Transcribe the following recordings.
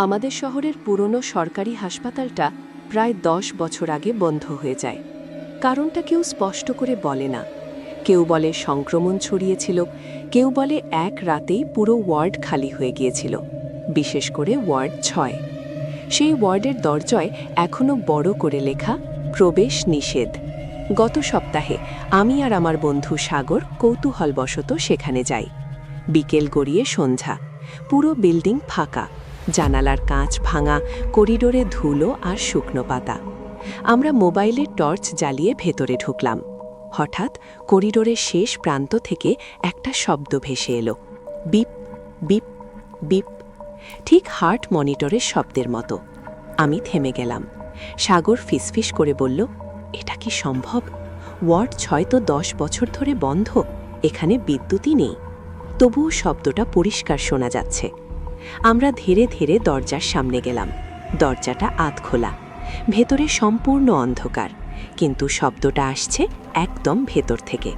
আমাদের শহরের পুরনো সরকারি হাসপাতালটা প্রায় 10 বছর আগে বন্ধ হয়ে যায়। কারণটা কেউ স্পষ্ট করে বলে না। কেউ বলে সংক্রমণ ছড়িয়েছিল, কেউ বলে এক রাতেই পুরো ওয়ার্ড খালি হয়ে গিয়েছিল, বিশেষ করে ওয়ার্ড 6। সেই ওয়ার্ডের দরজায় এখনও বড় করে লেখা প্রবেশ নিষেধ। গত সপ্তাহে আমি আর আমার বন্ধু সাগর কৌতূহলবশত সেখানে যাই। বিকেল গড়িয়ে সন্ধ্যা, পুরো বিল্ডিং ফাঁকা, জানালার কাঁচ ভাঙা, করিডোরে ধুলো আর শুকনো পাতা। আমরা মোবাইলের টর্চ জ্বালিয়ে ভেতরে ঢুকলাম। হঠাৎ করিডোরের শেষ প্রান্ত থেকে একটা শব্দ ভেসে এলো, বিপ বিপ বিপ, ঠিক হার্ট মনিটরের শব্দের মতো। আমি থেমে গেলাম। সাগর ফিসফিস করে বলল, এটা কি সম্ভব? ওয়ার্ড 6 তো 10 বছর ধরে বন্ধ, এখানে বিদ্যুৎই নেই। তবুও শব্দটা পরিষ্কার শোনা যাচ্ছে। আমরা ধীরে ধীরে দরজার সামনে গেলাম। দরজাটা আধ খোলা, ভেতরে সম্পূর্ণ অন্ধকার, কিন্তু শব্দটা আসছে একদম ভেতর থেকে।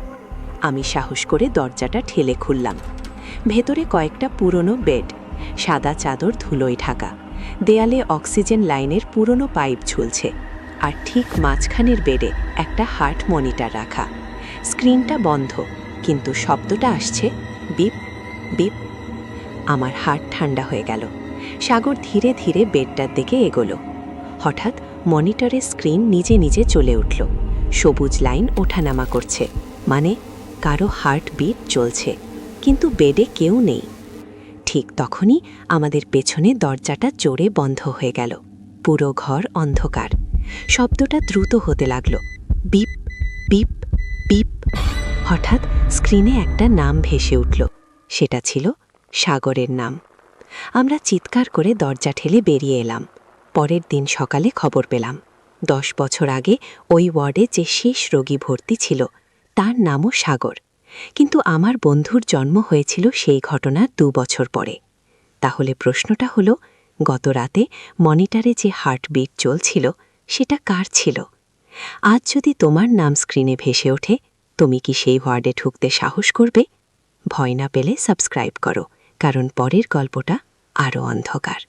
আমি সাহস করে দরজাটা ঠেলে খুললাম। ভেতরে কয়েকটা পুরনো বেড, সাদা চাদর ধুলোয় ঢাকা, দেয়ালে অক্সিজেন লাইনের পুরনো পাইপ ঝুলছে, আর ঠিক মাঝখানের বেডে একটা হার্ট মনিটর রাখা। স্ক্রিনটা বন্ধ, কিন্তু শব্দটা আসছে বিপ বিপ। আমার হার্ট ঠান্ডা হয়ে গেল। সাগর ধীরে ধীরে বেডটার দিকে এগোলো। হঠাৎ মনিটরের স্ক্রিন নিজে নিজে চলে উঠল। সবুজ লাইন ওঠানামা করছে, মানে কারো হার্ট বিট চলছে, কিন্তু বেডে কেউ নেই। ঠিক তখনই আমাদের পেছনে দরজাটা জোরে বন্ধ হয়ে গেল। পুরো ঘর অন্ধকার। শব্দটা দ্রুত হতে লাগল, বিপ বিপ বিপ। হঠাৎ স্ক্রিনে একটা নাম ভেসে উঠল। সেটা ছিল সাগরের নাম। আমরা চিৎকার করে দরজা ঠেলে বেরিয়ে এলাম। পরের দিন সকালে খবর পেলাম, 10 বছর আগে ওই ওয়ার্ডে যে শেষ রোগী ভর্তি ছিল তার নামও সাগর। কিন্তু আমার বন্ধুর জন্ম হয়েছিল সেই ঘটনার 2 বছর পরে। তাহলে প্রশ্নটা হলো, গত রাতে মনিটরে যে হার্টবিট চলছিল সেটা কার ছিল? আজ যদি তোমার নাম স্ক্রিনে ভেসে ওঠে, তুমি কি সেই ওয়ার্ডে ঢুকতে সাহস করবে? ভয় না পেলে সাবস্ক্রাইব করো, কারণ পরের গল্পটা আরও অন্ধকার।